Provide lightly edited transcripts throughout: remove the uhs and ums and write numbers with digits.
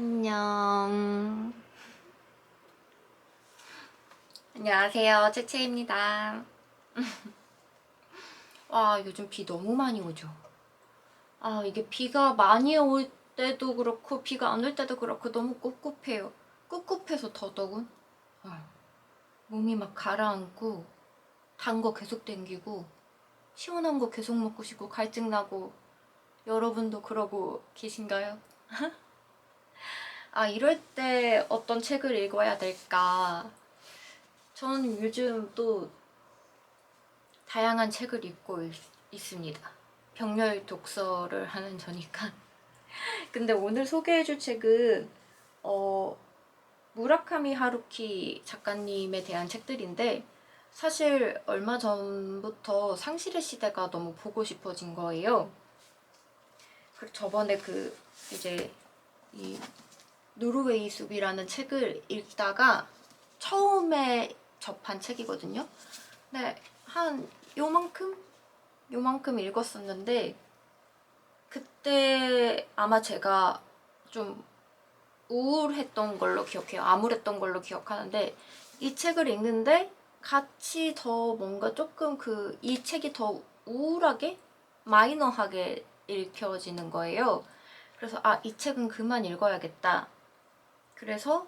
안녕. 안녕하세요. 채채입니다. 와, 요즘 비 너무 많이 오죠? 이게 비가 많이 올 때도 그렇고, 비가 안 올 때도 그렇고, 너무 꿉꿉해요. 꿉꿉해서 더더군. 아, 몸이 막 가라앉고, 단 거 계속 땡기고, 시원한 거 계속 먹고 싶고, 갈증 나고, 여러분도 그러고 계신가요? 이럴 때 어떤 책을 읽어야 될까? 저는 요즘 또 다양한 책을 읽고 있습니다. 병렬 독서를 하는 저니까. 근데 오늘 소개해줄 책은 어, 무라카미 하루키 작가님에 대한 책들인데 사실 얼마 전부터 상실의 시대가 너무 보고 싶어진 거예요. 그리고 저번에 이제 이 노르웨이 숲이라는 책을 읽다가 처음에 접한 책이거든요. 근데 한 요만큼 읽었었는데 그때 아마 제가 좀 우울했던 걸로 기억해요. 암울했던 걸로 기억하는데 이 책을 읽는데 같이 더 뭔가 조금 이 책이 더 우울하게 마이너하게 읽혀지는 거예요. 그래서 이 책은 그만 읽어야겠다. 그래서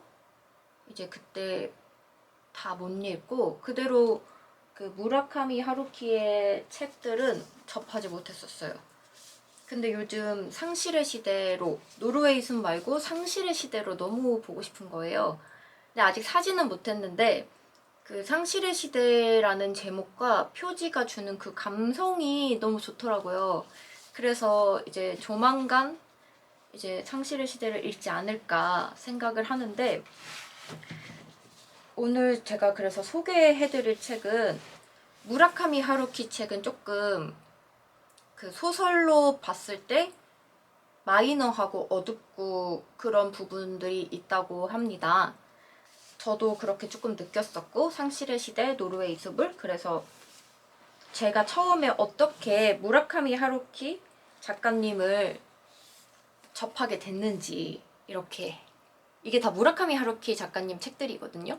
이제 그때 다 못 읽고 그대로 무라카미 하루키의 책들은 접하지 못했었어요. 근데 요즘 상실의 시대로, 노르웨이 숲 말고 상실의 시대로 너무 보고 싶은 거예요. 근데 아직 사지는 못했는데 그 상실의 시대라는 제목과 표지가 주는 그 감성이 너무 좋더라고요. 그래서 이제 조만간 이제 상실의 시대를 읽지 않을까 생각을 하는데 오늘 제가 그래서 소개해드릴 책은 무라카미 하루키 책은 조금 소설로 봤을 때 마이너하고 어둡고 그런 부분들이 있다고 합니다. 저도 그렇게 조금 느꼈었고 상실의 시대, 노르웨이 숲을 그래서 제가 처음에 어떻게 무라카미 하루키 작가님을 접하게 됐는지 이게 다 무라카미 하루키 작가님 책들이거든요.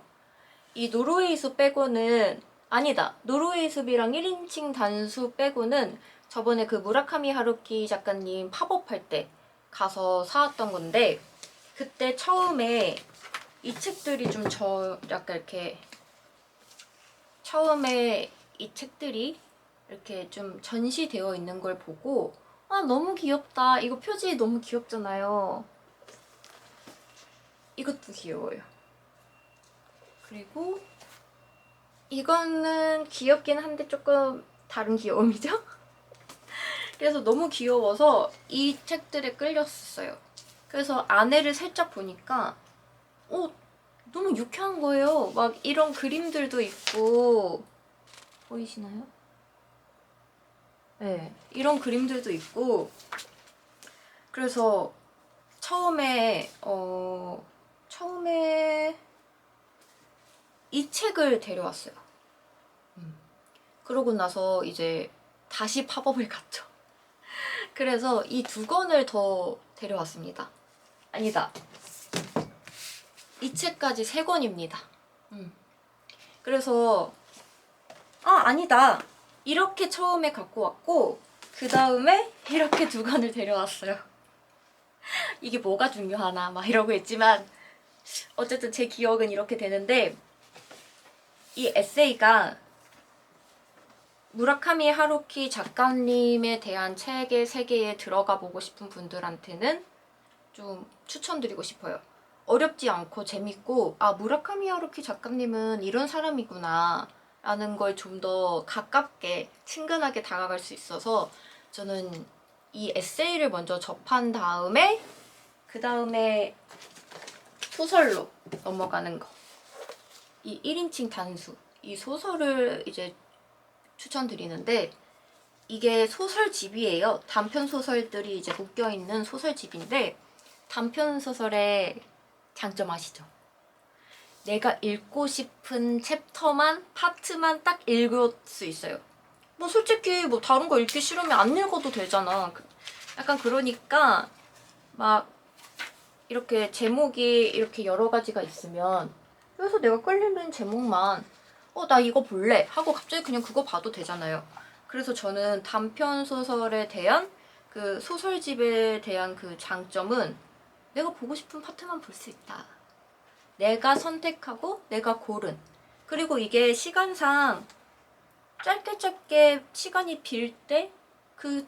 이 노르웨이 숲 빼고는 아니다. 노르웨이 숲이랑 1인칭 단수 빼고는 저번에 무라카미 하루키 작가님 팝업할 때 가서 사왔던 건데 그때 처음에 이 책들이 좀 약간 이렇게 처음에 이 책들이 이렇게 좀 전시되어 있는 걸 보고 너무 귀엽다. 이거 표지 너무 귀엽잖아요. 이것도 귀여워요. 그리고 이거는 귀엽긴 한데 조금 다른 귀여움이죠? 그래서 너무 귀여워서 이 책들에 끌렸었어요. 그래서 안에를 살짝 보니까 너무 유쾌한 거예요. 막 이런 그림들도 있고 보이시나요? 네, 이런 그림들도 있고 그래서 처음에 이 책을 데려왔어요. 그러고 나서 이제 다시 팝업을 갔죠. 그래서 이 두 권을 더 데려왔습니다. 아니다. 이 책까지 세 권입니다. 그래서 아니다. 이렇게 처음에 갖고 왔고 그 다음에 이렇게 두 권을 데려왔어요. 이게 뭐가 중요하나 막 이러고 있지만 어쨌든 제 기억은 이렇게 되는데 이 에세이가 무라카미 하루키 작가님에 대한 책의 세계에 들어가 보고 싶은 분들한테는 좀 추천드리고 싶어요. 어렵지 않고 재밌고 무라카미 하루키 작가님은 이런 사람이구나 라는 걸 좀 더 가깝게 친근하게 다가갈 수 있어서 저는 이 에세이를 먼저 접한 다음에 그 다음에 소설로 넘어가는 거. 이 1인칭 단수. 이 소설을 이제 추천드리는데 이게 소설집이에요. 단편 소설들이 이제 묶여있는 소설집인데 단편 소설의 장점 아시죠? 내가 읽고 싶은 챕터만, 파트만 딱 읽을 수 있어요. 뭐 솔직히 뭐 다른 거 읽기 싫으면 안 읽어도 되잖아. 약간 그러니까 막 이렇게 제목이 이렇게 여러 가지가 있으면 여기서 내가 끌리는 제목만 나 이거 볼래 하고 갑자기 그냥 그거 봐도 되잖아요. 그래서 저는 단편 소설에 대한 그 소설집에 대한 그 장점은 내가 보고 싶은 파트만 볼 수 있다. 내가 선택하고 내가 고른. 그리고 이게 시간상 짧게 짧게 시간이 빌 때 그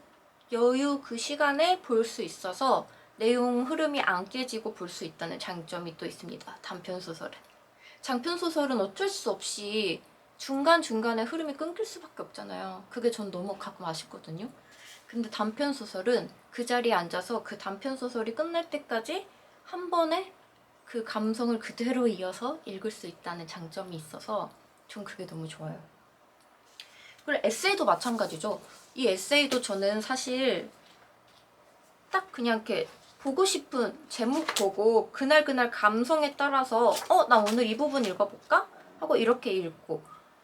여유 그 시간에 볼 수 있어서 내용 흐름이 안 깨지고 볼 수 있다는 장점이 또 있습니다. 단편 소설은. 장편 소설은 어쩔 수 없이 중간중간에 흐름이 끊길 수밖에 없잖아요. 그게 전 너무 가끔 아쉽거든요. 근데 단편 소설은 그 자리에 앉아서 그 단편 소설이 끝날 때까지 한 번에 그 감성을 그대로 이어서 읽을 수 있다는 장점이 있어서 전 그게 너무 좋아요. 그리고 에세이도 마찬가지죠. 이 에세이도 저는 사실 딱 그냥 이렇게 보고 싶은 제목 보고 그날그날 감성에 따라서 나 오늘 이 부분 읽어볼까? 하고 이렇게 읽고,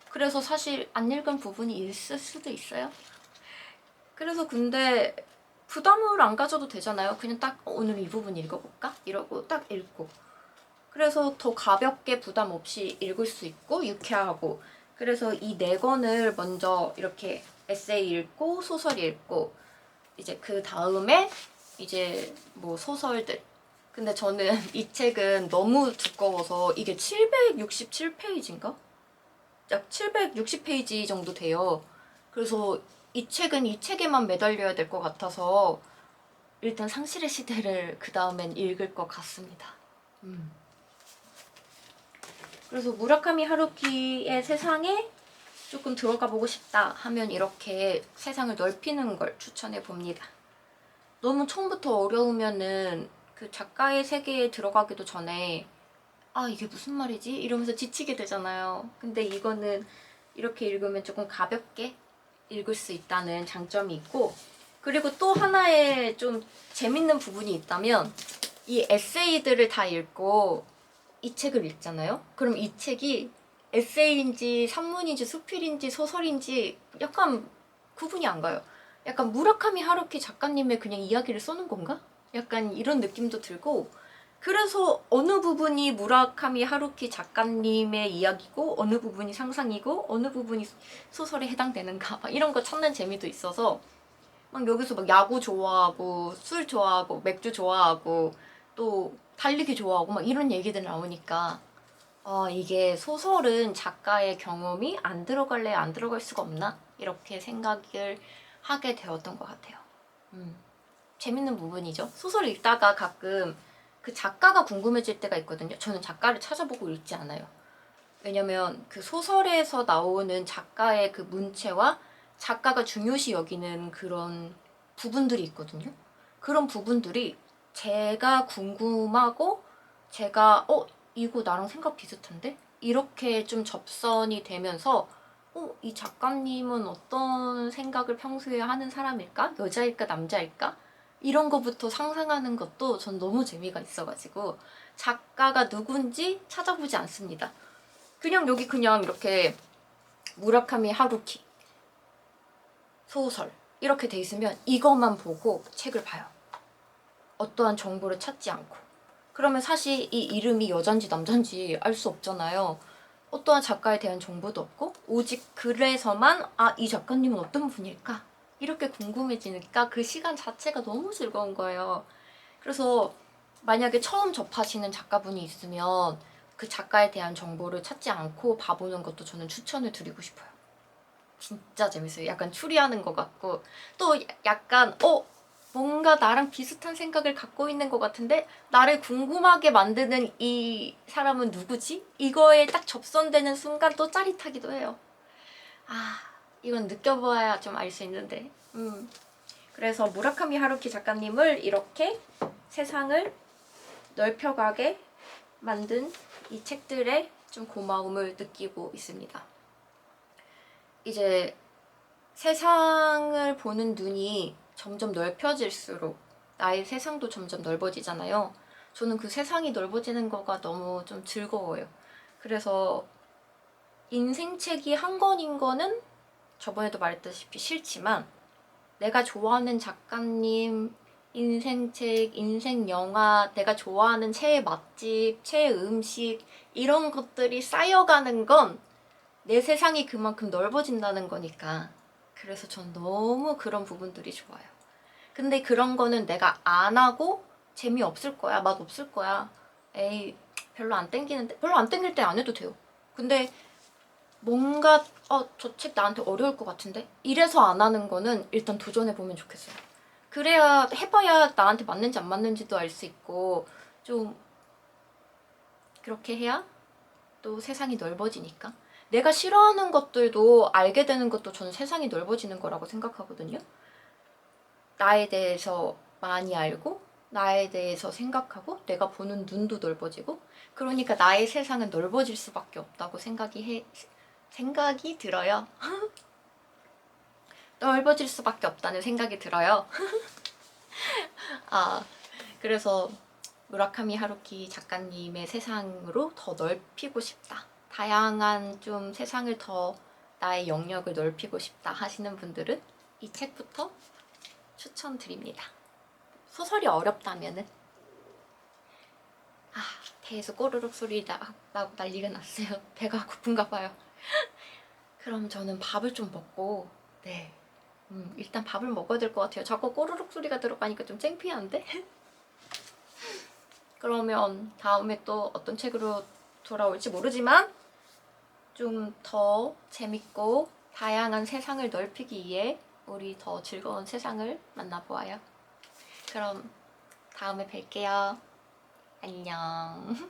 그래서 사실 안 읽은 부분이 있을 수도 있어요. 그래서 근데 부담을 안 가져도 되잖아요. 그냥 딱 오늘 이 부분 읽어볼까? 이러고 딱 읽고, 그래서 더 가볍게 부담 없이 읽을 수 있고 유쾌하고. 그래서 이 네 권을 먼저 이렇게 에세이 읽고 소설 읽고 이제 그 다음에 이제 뭐 소설들. 근데 저는 이 책은 너무 두꺼워서 이게 767페이지인가? 약 760페이지 정도 돼요. 그래서 이 책은 이 책에만 매달려야 될 것 같아서 일단 상실의 시대를 그 다음엔 읽을 것 같습니다. 그래서 무라카미 하루키의 세상에 조금 들어가 보고 싶다 하면 이렇게 세상을 넓히는 걸 추천해 봅니다. 너무 처음부터 어려우면은 그 작가의 세계에 들어가기도 전에 이게 무슨 말이지? 이러면서 지치게 되잖아요. 근데 이거는 이렇게 읽으면 조금 가볍게 읽을 수 있다는 장점이 있고, 그리고 또 하나의 좀 재밌는 부분이 있다면 이 에세이들을 다 읽고 이 책을 읽잖아요? 그럼 이 책이 에세이인지 산문인지 수필인지 소설인지 약간 구분이 안 가요. 약간 무라카미 하루키 작가님의 그냥 이야기를 써는 건가? 약간 이런 느낌도 들고, 그래서 어느 부분이 무라카미 하루키 작가님의 이야기고 어느 부분이 상상이고 어느 부분이 소설에 해당되는가 막 이런 거 찾는 재미도 있어서 막 여기서 막 야구 좋아하고 술 좋아하고 맥주 좋아하고 또 달리기 좋아하고 막 이런 얘기들 나오니까 이게 소설은 작가의 경험이 안 들어갈래 안 들어갈 수가 없나? 이렇게 생각을 하게 되었던 것 같아요. 재밌는 부분이죠. 소설을 읽다가 가끔 그 작가가 궁금해질 때가 있거든요. 저는 작가를 찾아보고 읽지 않아요. 왜냐면 그 소설에서 나오는 작가의 그 문체와 작가가 중요시 여기는 그런 부분들이 있거든요. 그런 부분들이 제가 궁금하고 제가 이거 나랑 생각 비슷한데? 이렇게 좀 접선이 되면서 이 작가님은 어떤 생각을 평소에 하는 사람일까? 여자일까? 남자일까? 이런 거부터 상상하는 것도 전 너무 재미가 있어가지고 작가가 누군지 찾아보지 않습니다. 그냥 여기 그냥 이렇게 무라카미 하루키 소설 이렇게 돼 있으면 이것만 보고 책을 봐요. 어떠한 정보를 찾지 않고. 그러면 사실 이 이름이 여잔지 남잔지 알 수 없잖아요. 어떠한 작가에 대한 정보도 없고 오직 글에서만 이 작가님은 어떤 분일까? 이렇게 궁금해지니까 그 시간 자체가 너무 즐거운 거예요. 그래서 만약에 처음 접하시는 작가분이 있으면 그 작가에 대한 정보를 찾지 않고 봐보는 것도 저는 추천을 드리고 싶어요. 진짜 재밌어요. 약간 추리하는 것 같고 또 약간 뭔가 나랑 비슷한 생각을 갖고 있는 것 같은데 나를 궁금하게 만드는 이 사람은 누구지? 이거에 딱 접선되는 순간 또 짜릿하기도 해요. 이건 느껴봐야 좀 알 수 있는데. 그래서 무라카미 하루키 작가님을 이렇게 세상을 넓혀가게 만든 이 책들에 좀 고마움을 느끼고 있습니다. 이제 세상을 보는 눈이 점점 넓혀질수록 나의 세상도 점점 넓어지잖아요. 저는 그 세상이 넓어지는 거가 너무 좀 즐거워요. 그래서 인생책이 한 권인 거는 저번에도 말했다시피 싫지만 내가 좋아하는 작가님 인생책, 인생 영화, 내가 좋아하는 최애 맛집, 최애 음식 이런 것들이 쌓여가는 건 내 세상이 그만큼 넓어진다는 거니까. 그래서 전 너무 그런 부분들이 좋아요. 근데 그런 거는 내가 안 하고 재미없을 거야, 맛없을 거야. 에이, 별로 안 땡기는데? 별로 안 땡길 때 안 해도 돼요. 근데 뭔가 저 책 나한테 어려울 것 같은데? 이래서 안 하는 거는 일단 도전해보면 좋겠어요. 그래야 해봐야 나한테 맞는지 안 맞는지도 알 수 있고 좀 그렇게 해야 또 세상이 넓어지니까. 내가 싫어하는 것들도 알게 되는 것도 저는 세상이 넓어지는 거라고 생각하거든요. 나에 대해서 많이 알고 나에 대해서 생각하고 내가 보는 눈도 넓어지고 그러니까 나의 세상은 넓어질 수밖에 없다고 생각이 들어요. 넓어질 수밖에 없다는 생각이 들어요. 그래서 무라카미 하루키 작가님의 세상으로 더 넓히고 싶다. 다양한 좀 세상을 더 나의 영역을 넓히고 싶다 하시는 분들은 이 책부터 추천드립니다. 소설이 어렵다면은 배에서 꼬르륵 소리 나고 난리가 났어요. 배가 고픈가 봐요. 그럼 저는 밥을 좀 먹고 네 일단 밥을 먹어야 될 것 같아요. 자꾸 꼬르륵 소리가 들어가니까 좀 창피한데? 그러면 다음에 또 어떤 책으로 돌아올지 모르지만 좀 더 재밌고 다양한 세상을 넓히기 위해 우리 더 즐거운 세상을 만나보아요. 그럼 다음에 뵐게요. 안녕.